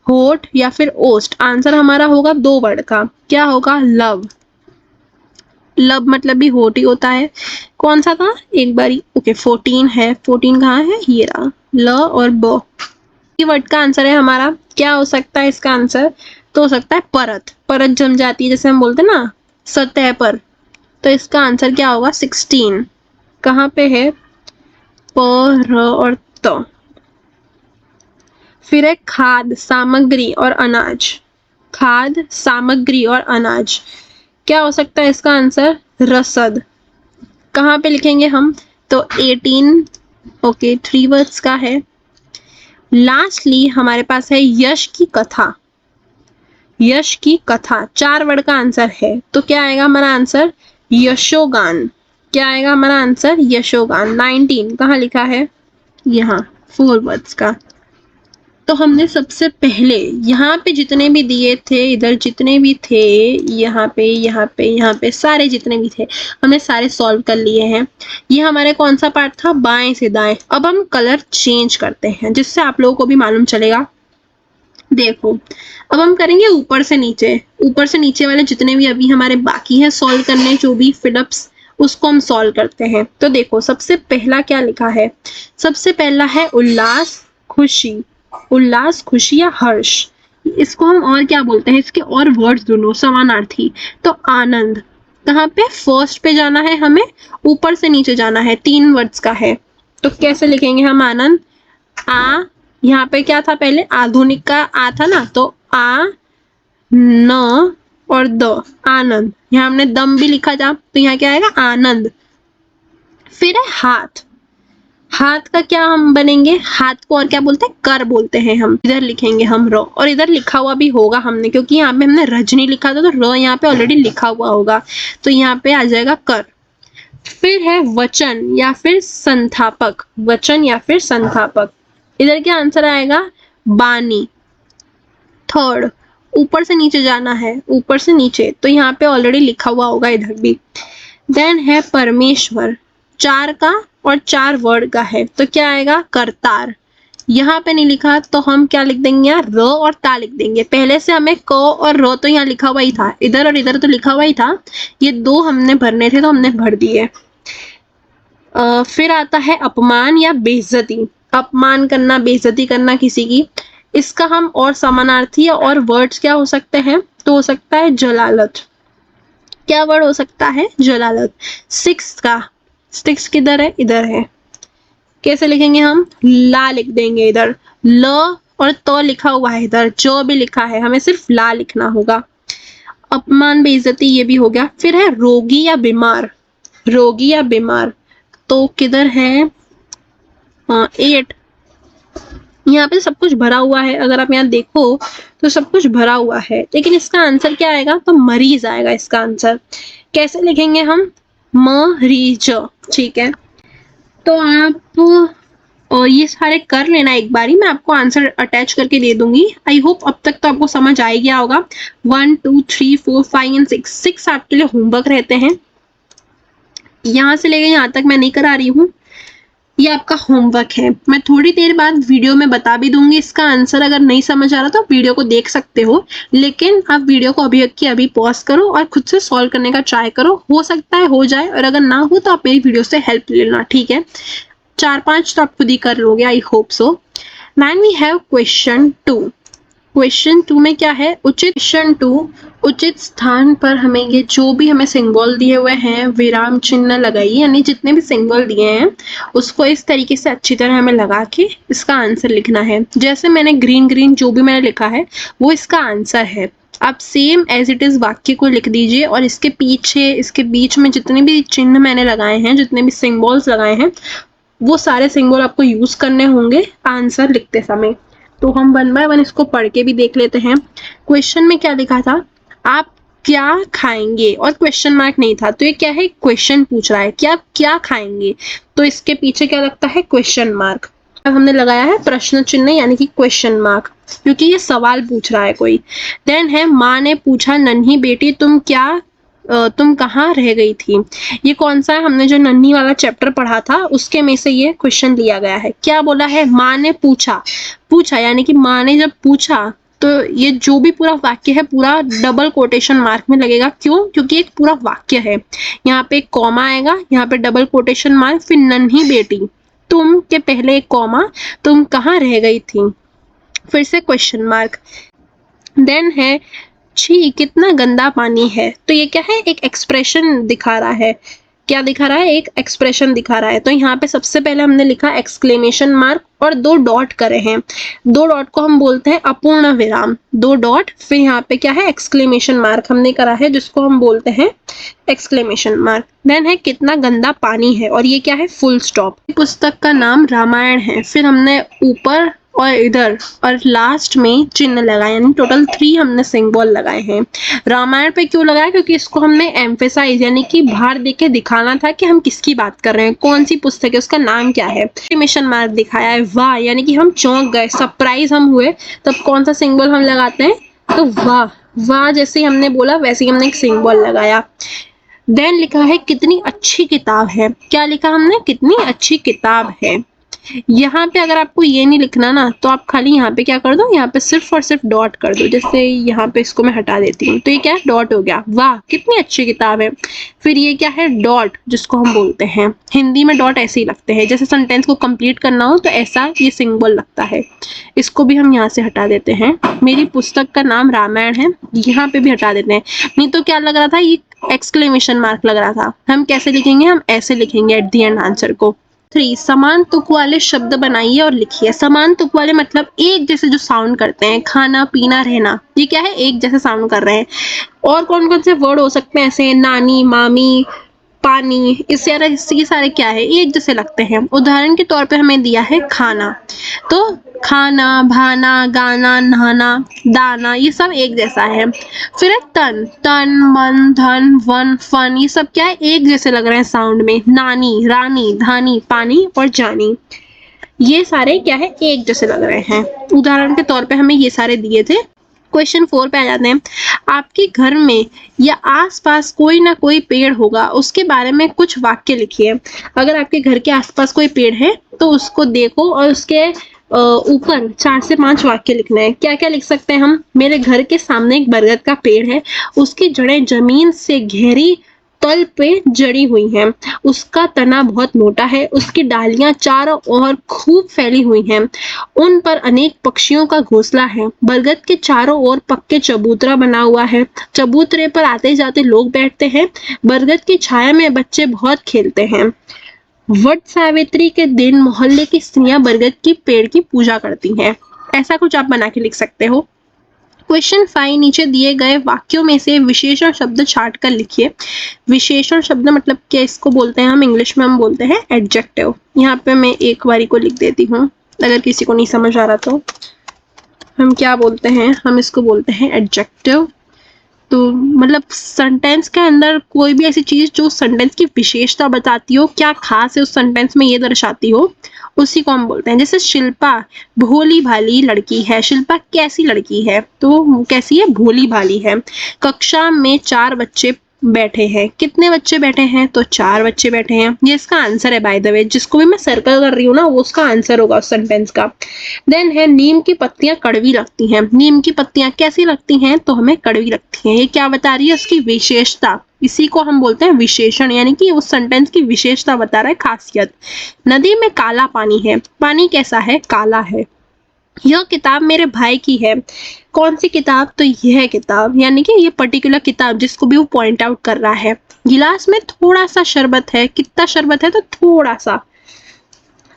होठ या फिर ओष्ठ। आंसर हमारा होगा 2 वर्ड का, क्या होगा? लव। लव मतलब भी होठ ही होता है। कौन सा था एक बारी? ओके 14 है, 14 कहाँ है? ये रहा, ल और ब। ये वर्ड का आंसर है हमारा। क्या हो सकता है इसका आंसर? तो हो सकता है परत, परत जम जाती है जैसे हम बोलते हैं ना सतह पर। तो इसका आंसर क्या होगा? 16 कहाँ पे है? प, र और त। फिर है खाद्य सामग्री और अनाज, खाद्य सामग्री और अनाज। क्या हो सकता है इसका आंसर? रसद। कहाँ पे लिखेंगे हम? तो 18 ओके 3 वर्ड्स का है। लास्टली हमारे पास है यश की कथा, यश की कथा 4 वर्ड का आंसर है। तो क्या आएगा हमारा आंसर? यशोगान। क्या आएगा हमारा आंसर? यशोगान। 19 कहाँ लिखा है? यहाँ 4 वर्ड्स का। तो हमने सबसे पहले यहाँ पे जितने भी दिए थे, इधर जितने भी थे, यहाँ पे यहाँ पे यहाँ पे सारे जितने भी थे हमने सारे सॉल्व कर लिए हैं। ये हमारे कौन सा पार्ट था? बाएं से दाएं। अब हम कलर चेंज करते हैं जिससे आप लोगों को भी मालूम चलेगा। देखो अब हम करेंगे ऊपर से नीचे, ऊपर से नीचे वाले जितने भी अभी हमारे बाकी हैं सॉल्व करने, जो भी फिलअप्स, उसको हम सॉल्व करते हैं। तो देखो सबसे पहला क्या लिखा है? सबसे पहला है उल्लास, खुशी। उल्लास, खुशी या हर्ष, इसको हम और क्या बोलते हैं? इसके और वर्ड्स दोनों समानार्थी। तो आनंद। कहाँ पे? फर्स्ट पे जाना है हमें, ऊपर से नीचे जाना है, 3 वर्ड्स का है। तो कैसे लिखेंगे हम आनंद? आ, यहाँ पे क्या था पहले? आधुनिक का आ था ना, तो आ न और द, आनंद। यहाँ हमने दम भी लिखा था, तो यहाँ क्या आएगा? आनंद। फिर है हाथ, हाथ का क्या हम बनेंगे? हाथ को और क्या बोलते हैं? कर बोलते हैं हम। इधर लिखेंगे हम र, और इधर लिखा हुआ भी होगा हमने, क्योंकि यहाँ पे हमने रजनी लिखा था तो र यहाँ पे ऑलरेडी लिखा हुआ होगा, तो यहाँ पे आ जाएगा कर। फिर है वचन या फिर संस्थापक, वचन या फिर संस्थापक। इधर क्या आंसर आएगा? बानी। थर्ड, ऊपर से नीचे जाना है, ऊपर से नीचे, तो यहाँ पे ऑलरेडी लिखा हुआ होगा इधर भी। देन है परमेश्वर, 4 का और 4 वर्ड का है, तो क्या आएगा? करतार। यहाँ पे नहीं लिखा तो हम क्या लिख देंगे? यहाँ र और ता लिख देंगे। पहले से हमें क और रो तो यहाँ लिखा हुआ ही था, इधर और इधर तो लिखा हुआ ही था, ये 2 हमने भरने थे तो हमने भर दिए। फिर आता है अपमान या बेइज्जती, अपमान करना, बेइज्जती करना किसी की। इसका हम और समानार्थी और वर्ड्स क्या हो सकते हैं? तो हो सकता है जलालत। क्या वर्ड हो सकता है? जलालत। 6 का, 6 किधर है? इधर है। कैसे लिखेंगे हम? ला लिख देंगे इधर, ल और तो लिखा हुआ है इधर, जो भी लिखा है हमें सिर्फ ला लिखना होगा। अपमान, बेइज्जती ये भी हो गया। फिर है रोगी या बीमार, रोगी या बीमार, तो किधर है? 8। यहाँ पे सब कुछ भरा हुआ है, अगर आप यहाँ देखो तो सब कुछ भरा हुआ है, लेकिन इसका आंसर क्या आएगा? तो मरीज आएगा इसका आंसर। कैसे लिखेंगे हम? मरीज। ठीक है, तो आप और ये सारे कर लेना एक बारी, मैं आपको आंसर अटैच करके दे दूंगी। आई होप अब तक तो आपको समझ आ ही गया होगा। 1 2 3 4 5 एंड 6 आपके लिए होमवर्क रहते हैं। यहाँ से लेके यहाँ तक मैं नहीं करा रही हूँ, ये आपका होमवर्क है। मैं थोड़ी देर बाद वीडियो में बता भी दूंगी इसका आंसर, अगर नहीं समझ आ रहा तो आप वीडियो को देख सकते हो, लेकिन आप वीडियो को अभी की अभी पॉज करो और खुद से सॉल्व करने का ट्राई करो। हो सकता है हो जाए, और अगर ना हो तो आप मेरी वीडियो से हेल्प ले लेना, ठीक है? 4-5 तो आप खुद ही कर लोगे, I hope so. Now we have question 2। Question 2 में क्या है? उचित। क्वेश्चन 2, उचित स्थान पर हमें ये जो भी हमें सिंबल दिए हुए हैं, विराम चिन्ह लगाइए, यानी जितने भी सिंबल दिए हैं उसको इस तरीके से अच्छी तरह हमें लगा के इसका आंसर लिखना है। जैसे मैंने ग्रीन ग्रीन जो भी मैंने लिखा है वो इसका आंसर है। आप सेम एज इट इज वाक्य को लिख दीजिए, और इसके पीछे, इसके बीच में जितने भी चिन्ह मैंने लगाए हैं, जितने भी सिंबल्स लगाए हैं, वो सारे सिंबल आपको यूज करने होंगे आंसर लिखते समय। तो हम 1 बाय 1 इसको पढ़ के भी देख लेते हैं। क्वेश्चन में क्या लिखा था? आप क्या खाएंगे, और क्वेश्चन मार्क नहीं था, तो ये क्या है? क्वेश्चन पूछ रहा है कि आप क्या खाएंगे, तो इसके पीछे क्या लगता है? Question mark. अब हमने लगाया है प्रश्न चिन्ह यानी कि क्वेश्चन मार्क, क्योंकि ये सवाल पूछ रहा है कोई। देन है माँ ने पूछा नन्ही बेटी तुम कहाँ रह गई थी। ये कौन सा है, हमने जो नन्ही वाला चैप्टर पढ़ा था उसके में से ये क्वेश्चन लिया गया है। क्या बोला है, माँ ने पूछा यानी कि माँ ने जब पूछा तो ये जो भी पूरा वाक्य है पूरा डबल कोटेशन मार्क में लगेगा। क्यों, क्योंकि एक पूरा वाक्य है, यहाँ पे एक कॉमा आएगा, यहाँ पे डबल कोटेशन मार्क, फिर नन्ही बेटी तुम के पहले एक कॉमा, तुम कहाँ रह गई थी, फिर से क्वेश्चन मार्क। देन है छी कितना गंदा पानी है। तो ये क्या है, एक एक्सप्रेशन दिखा रहा है। क्या दिखा रहा है, एक एक्सप्रेशन दिखा रहा है। तो यहाँ पे सबसे पहले हमने लिखा एक्सक्लेमेशन मार्क और 2 डॉट करे हैं। 2 डॉट को हम बोलते हैं अपूर्ण विराम, 2 डॉट, फिर यहाँ पे क्या है एक्सक्लेमेशन मार्क हमने करा है जिसको हम बोलते हैं एक्सक्लेमेशन मार्क। देन है कितना गंदा पानी है और ये क्या है फुल स्टॉप। पुस्तक का नाम रामायण है, फिर हमने ऊपर और इधर और लास्ट में चिन्ह लगाए, यानी टोटल 3 हमने सिंबल लगाए हैं। रामायण पे क्यों लगाया, क्योंकि इसको हमने एम्फेसाइज यानी कि बाहर देख के दिखाना था कि हम किसकी बात कर रहे हैं, कौन सी पुस्तक है, उसका नाम क्या है। एक्सक्लेमेशन मार्क दिखाया है, वाह यानी कि हम चौंक गए, सरप्राइज हम हुए, तब कौन सा सिंबल हम लगाते हैं, तो वाह, वाह जैसे ही हमने बोला वैसे ही हमने एक सिंबल लगाया। देन लिखा है कितनी अच्छी किताब है। क्या लिखा हमने, कितनी अच्छी किताब है। यहाँ पे अगर आपको ये नहीं लिखना ना तो आप खाली यहाँ पे क्या कर दो, यहाँ पे सिर्फ और सिर्फ डॉट कर दो। जैसे यहाँ पे इसको मैं हटा देती हूँ तो ये क्या है, डॉट हो गया, वाह कितनी अच्छी किताब है। फिर ये क्या है, डॉट, जिसको हम बोलते हैं हिंदी में डॉट ऐसे ही लगते हैं, जैसे सेंटेंस को कंप्लीट करना हो तो ऐसा ये सिंबल लगता है। इसको भी हम यहाँ से हटा देते हैं। मेरी पुस्तक का नाम रामायण है, यहाँ पे भी हटा देते हैं। नहीं तो क्या लग रहा था, ये एक्सक्लेमेशन मार्क लग रहा था। हम कैसे लिखेंगे, हम ऐसे लिखेंगे एट द एंड आंसर को। 3 समान तुक वाले शब्द बनाइए और लिखिए। समान तुक वाले मतलब एक जैसे जो साउंड करते हैं, खाना पीना रहना, ये क्या है, एक जैसे साउंड कर रहे हैं। और कौन कौन से वर्ड हो सकते हैं ऐसे, नानी, मामी, पानी, इससे सारे क्या है, एक जैसे लगते हैं। उदाहरण के तौर पे हमें दिया है खाना, तो खाना, भाना, गाना, नहाना, दाना, ये सब एक जैसा है। फिर है तन, मन, धन, वन, फन, ये सब क्या है, एक जैसे लग रहे हैं साउंड में। नानी, रानी, धानी, पानी और जानी, ये सारे क्या है, एक जैसे लग रहे हैं। उदाहरण के तौर पे हमें ये सारे दिए थे। क्वेश्चन 4 पे आ जाते हैं। आपके घर में या आसपास कोई ना कोई पेड़ होगा, उसके बारे में कुछ वाक्य लिखिए। अगर आपके घर के आसपास कोई पेड़ है तो उसको देखो और उसके ऊपर 4 से 5 वाक्य लिखना है। क्या क्या लिख सकते हैं हम, मेरे घर के सामने एक बरगद का पेड़ है, उसकी जड़ें जमीन से गहरी तल पे जड़ी हुई हैं, उसका तना बहुत मोटा है, उसकी डालियां चारों ओर खूब फैली हुई हैं, उन पर अनेक पक्षियों का घोंसला है, बरगद के चारों ओर पक्के चबूतरा बना हुआ है, चबूतरे पर आते जाते लोग बैठते हैं, बरगद की छाया में बच्चे बहुत खेलते हैं, वट सावित्री के दिन मोहल्ले की स्त्रियां बरगद की पेड़ की पूजा करती हैं। ऐसा कुछ आप बना के लिख सकते हो। क्वेश्चन 5, नीचे दिए गए वाक्यों में से विशेषण शब्द छाट कर लिखिए। विशेषण शब्द मतलब क्या, इसको बोलते हैं हम इंग्लिश में हम बोलते हैं एडजेक्टिव। यहाँ पे मैं एक बारी को लिख देती हूँ, अगर किसी को नहीं समझ आ रहा तो। हम क्या बोलते हैं, हम इसको बोलते हैं एडजेक्टिव। तो मतलब सेंटेंस के अंदर कोई भी ऐसी चीज जो सेंटेंस की विशेषता बताती हो, क्या खास है उस सेंटेंस में ये दर्शाती हो, उसी को हम बोलते हैं। जैसे शिल्पा भोली भाली लड़की है, शिल्पा कैसी लड़की है, तो कैसी है, भोली भाली है। कक्षा में 4 बच्चे बैठे हैं, कितने बच्चे बैठे हैं, तो 4 बच्चे बैठे हैं। ये इसका आंसर है बाय द वे, जिसको भी मैं सर्कल कर रही हूँ ना वो उसका आंसर होगा उस सेंटेंस का। देन है नीम की पत्तियां कड़वी लगती हैं। नीम की पत्तियां कैसी लगती हैं, तो हमें कड़वी लगती हैं। ये क्या बता रही है, उसकी विशेषता, इसी को हम बोलते हैं विशेषण, यानी कि उस सेंटेंस की विशेषता बता रहा है, खासियत। नदी में काला पानी है, पानी कैसा है, काला है। यह किताब मेरे भाई की है, कौन सी किताब, तो यह किताब, यानी कि ये पर्टिकुलर किताब जिसको भी वो पॉइंट आउट कर रहा है। गिलास में थोड़ा सा शरबत है, कितना शरबत है, तो थोड़ा सा।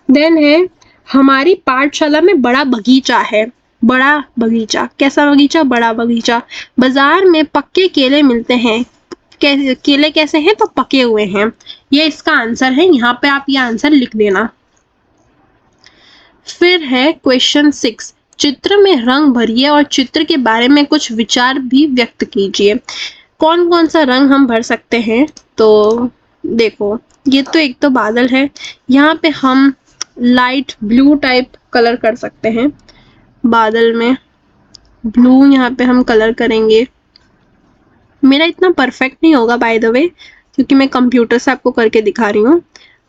देन है हमारी पाठशाला में बड़ा बगीचा है, बड़ा बगीचा, कैसा बगीचा, बड़ा बगीचा। बाजार में पक्के केले मिलते हैं, केले कैसे हैं, तो पके हुए हैं। ये इसका आंसर है, यहाँ पे आप ये आंसर लिख देना। फिर है क्वेश्चन 6, चित्र में रंग भरिए और चित्र के बारे में कुछ विचार भी व्यक्त कीजिए। कौन कौन सा रंग हम भर सकते हैं, तो देखो ये तो एक तो बादल है, यहाँ पे हम लाइट ब्लू टाइप कलर कर सकते हैं। बादल में ब्लू यहाँ पे हम कलर करेंगे। मेरा इतना परफेक्ट नहीं होगा बाय द वे, क्योंकि मैं कंप्यूटर से आपको करके दिखा रही हूँ।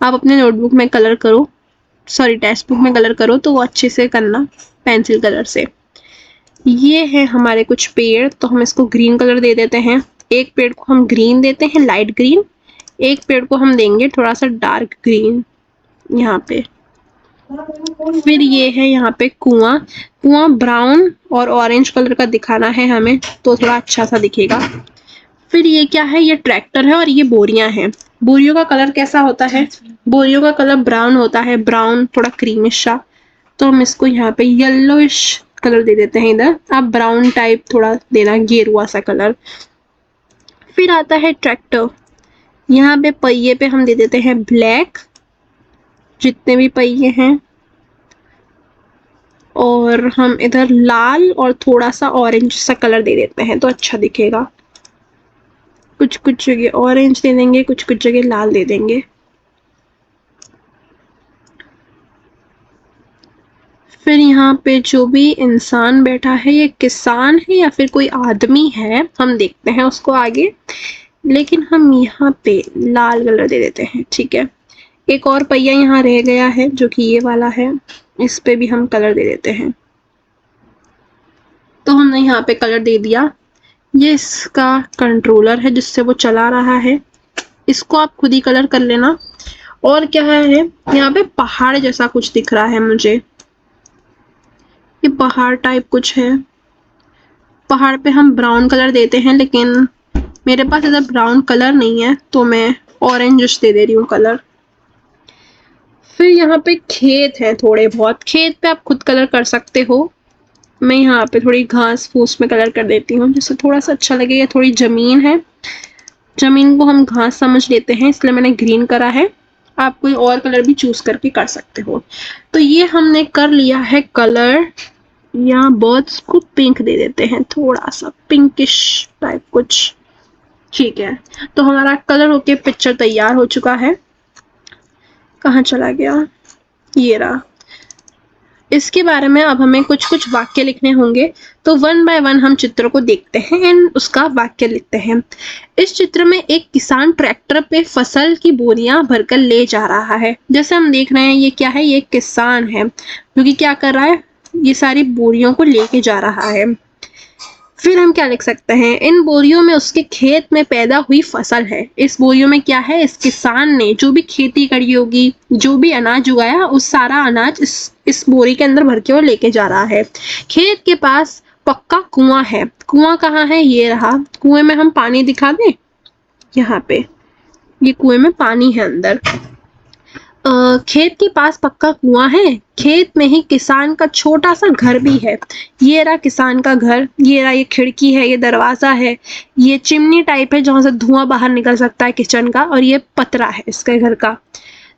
आप अपने नोटबुक में कलर करो, सॉरी टेक्स्ट बुक में कलर करो तो वो अच्छे से करना पेंसिल कलर से। ये है हमारे कुछ पेड़, तो हम इसको ग्रीन कलर दे देते हैं। एक पेड़ को हम ग्रीन देते हैं, लाइट ग्रीन। एक पेड़ को हम देंगे थोड़ा सा डार्क ग्रीन यहाँ पे। फिर ये है यहाँ पे कुआं। कुआं ब्राउन और ऑरेंज कलर का दिखाना है हमें, तो थोड़ा अच्छा सा दिखेगा। फिर ये क्या है, ये ट्रैक्टर है और ये बोरियां हैं। बोरियों का कलर कैसा होता है, बोरियों का कलर ब्राउन होता है, ब्राउन थोड़ा क्रीमिश सा। तो हम इसको यहाँ पे येलोइश कलर दे देते हैं। इधर आप ब्राउन टाइप थोड़ा देना, गेरुआ सा कलर। फिर आता है ट्रैक्टर। यहाँ पे पहिए पे हम दे देते हैं ब्लैक, जितने भी पहिए हैं। और हम इधर लाल और थोड़ा सा ऑरेंज सा कलर दे देते हैं तो अच्छा दिखेगा। कुछ कुछ जगह ऑरेंज दे देंगे, कुछ कुछ जगह लाल दे देंगे। फिर यहाँ पे जो भी इंसान बैठा है, ये किसान है या फिर कोई आदमी है, हम देखते हैं उसको आगे। लेकिन हम यहाँ पे लाल कलर दे देते हैं, ठीक है। एक और पहिया यहाँ रह गया है जो कि ये वाला है, इस पे भी हम कलर दे देते हैं। तो हमने यहाँ पे कलर दे दिया। ये इसका कंट्रोलर है जिससे वो चला रहा है, इसको आप खुद ही कलर कर लेना। और क्या है, यहाँ पे पहाड़ जैसा कुछ दिख रहा है मुझे, ये पहाड़ टाइप कुछ है। पहाड़ पे हम ब्राउन कलर देते हैं, लेकिन मेरे पास इधर ब्राउन कलर नहीं है तो मैं ऑरेंज दे रही हूँ कलर। फिर यहाँ पे खेत है, थोड़े बहुत खेत पे आप खुद कलर कर सकते हो। मैं यहाँ पे थोड़ी घास फूस में कलर कर देती हूँ जिससे थोड़ा सा अच्छा लगे। ये थोड़ी जमीन है, जमीन को हम घास समझ लेते हैं, इसलिए मैंने ग्रीन करा है। आप कोई और कलर भी चूज करके कर सकते हो। तो ये हमने कर लिया है कलर। यहाँ बर्ड्स को पिंक दे देते हैं, थोड़ा सा पिंकिश टाइप कुछ, ठीक है। तो हमारा कलर होके पिक्चर तैयार हो चुका है। कहाँ चला गया, ये रहा। इसके बारे में अब हमें कुछ कुछ वाक्य लिखने होंगे, तो वन बाय वन हम चित्र को देखते हैं एंड उसका वाक्य लिखते हैं। इस चित्र में एक किसान ट्रैक्टर पे फसल की बोरियां भरकर ले जा रहा है। जैसे हम देख रहे हैं ये क्या है, ये किसान है जो कि क्या कर रहा है, ये सारी बोरियों को लेके जा रहा है। फिर हम क्या लिख सकते हैं, इन बोरियों में उसके खेत में पैदा हुई फसल है। इस बोरियों में क्या है, इस किसान ने जो भी खेती करी होगी, जो भी अनाज उगाया, उस सारा अनाज इस बोरी के अंदर भर के वो लेके जा रहा है। खेत के पास पक्का कुआं है। कुआं कहाँ है, ये रहा। कुएं में हम पानी दिखा दें, यहाँ पे ये कुएं में पानी है अंदर। खेत के पास पक्का कुआं है। खेत में ही किसान का छोटा सा घर भी है। ये रहा किसान का घर, ये रहा, ये खिड़की है, ये दरवाजा है, ये चिमनी टाइप है जहां से धुआं बाहर निकल सकता है किचन का, और ये पतरा है इसके घर का।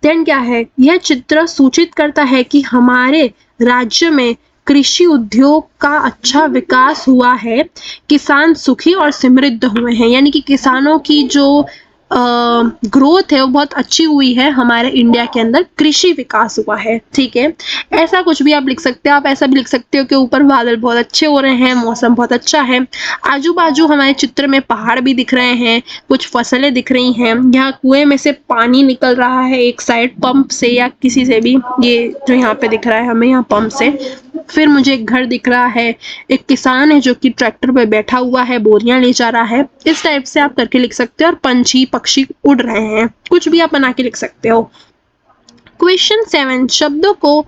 देन क्या है, यह चित्र सूचित करता है कि हमारे राज्य में कृषि उद्योग का अच्छा विकास हुआ है। किसान सुखी और समृद्ध हुए हैं, यानी कि किसानों की जो ग्रोथ है वो बहुत अच्छी हुई है। हमारे इंडिया के अंदर कृषि विकास हुआ है, ठीक है। ऐसा कुछ भी आप लिख सकते हो। आप ऐसा भी लिख सकते हो कि ऊपर बादल बहुत अच्छे हो रहे हैं, मौसम बहुत अच्छा है, आजू बाजू हमारे चित्र में पहाड़ भी दिख रहे हैं, कुछ फसलें दिख रही हैं, यहाँ कुएं में से पानी निकल रहा है एक साइड पंप से या किसी से भी, ये जो यहाँ पे दिख रहा है हमें यहाँ पंप से। फिर मुझे एक घर दिख रहा है, एक किसान है जो कि ट्रैक्टर पे बैठा हुआ है, बोरियां ले जा रहा है। इस टाइप से आप करके लिख सकते हो। और पंछी पक्षी उड़ रहे हैं, कुछ भी आप बना के लिख सकते हो। क्वेश्चन 7, शब्दों को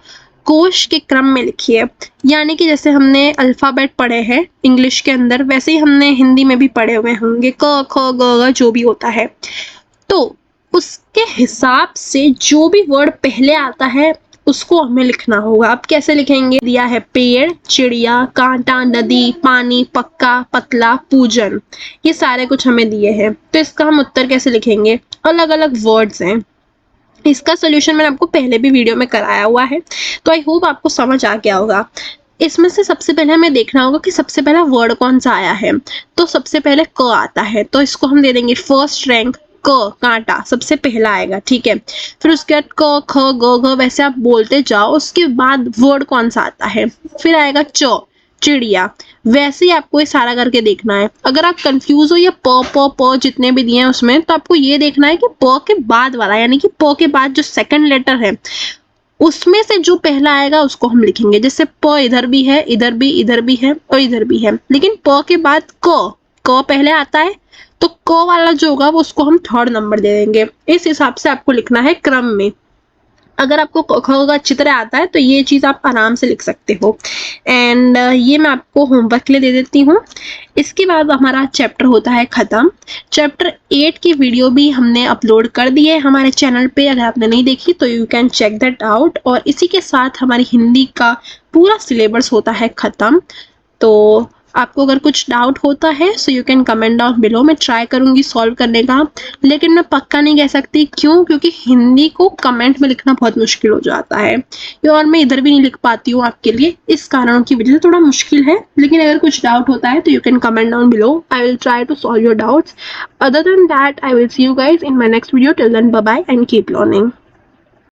कोश के क्रम में लिखिए। यानी कि जैसे हमने अल्फाबेट पढ़े हैं इंग्लिश के अंदर, वैसे ही हमने हिंदी में भी पढ़े हुए होंगे, क ख ग जो भी होता है, तो उसके हिसाब से जो भी वर्ड पहले आता है उसको हमें लिखना होगा। अब कैसे लिखेंगे, दिया है पेड़, चिड़िया, कांटा, नदी, पानी, पक्का, पतला, पूजन, ये सारे कुछ हमें दिए हैं। तो इसका हम उत्तर कैसे लिखेंगे, अलग अलग वर्ड्स हैं। इसका सोल्यूशन मैंने आपको पहले भी वीडियो में कराया हुआ है, तो आई होप आपको समझ आ गया होगा। इसमें से सबसे पहले हमें देखना होगा कि सबसे पहला वर्ड कौन सा आया है। तो सबसे पहले क आता है, तो इसको हम दे देंगे फर्स्ट रैंक। क कांटा सबसे पहला आएगा, ठीक है। फिर उसके बाद क ख ग घ वैसे आप बोलते जाओ। उसके बाद वर्ड कौन सा आता है, फिर आएगा च चिड़िया। वैसे ही आपको ये सारा करके देखना है। अगर आप कंफ्यूज हो ये प जितने भी दिए हैं उसमें, तो आपको ये देखना है कि प के बाद वाला, यानी कि प के बाद जो सेकंड लेटर है उसमें से जो पहला आएगा उसको हम लिखेंगे। जैसे प इधर भी है, इधर भी, इधर भी है और इधर भी है, लेकिन प के बाद क पहले आता है, तो क वाला जो होगा वो उसको हम थर्ड नंबर दे देंगे। इस हिसाब से आपको लिखना है क्रम में। अगर आपको ख का अच्छी तरह आता है तो ये चीज आप आराम से लिख सकते हो। एंड ये मैं आपको होमवर्क के लिए दे देती हूँ। इसके बाद हमारा चैप्टर होता है खत्म। चैप्टर 8 की वीडियो भी हमने अपलोड कर दी है हमारे चैनल पे, अगर आपने नहीं देखी तो you can check that out. और इसी के साथ हमारी हिंदी का पूरा सिलेबस होता है खत्म। तो आपको अगर कुछ डाउट होता है so you can comment down below. मैं ट्राई करूंगी सॉल्व करने का, लेकिन मैं पक्का नहीं कह सकती। क्यों? क्योंकि हिंदी को कमेंट में लिखना बहुत मुश्किल हो जाता है, और मैं इधर भी नहीं लिख पाती हूँ आपके लिए। इस कारणों की वजह से थोड़ा मुश्किल है, लेकिन अगर कुछ डाउट होता है तो you can comment down below. I will try to solve your doubts. Other than that I will see you guys in my next video. Till then bye bye and keep learning.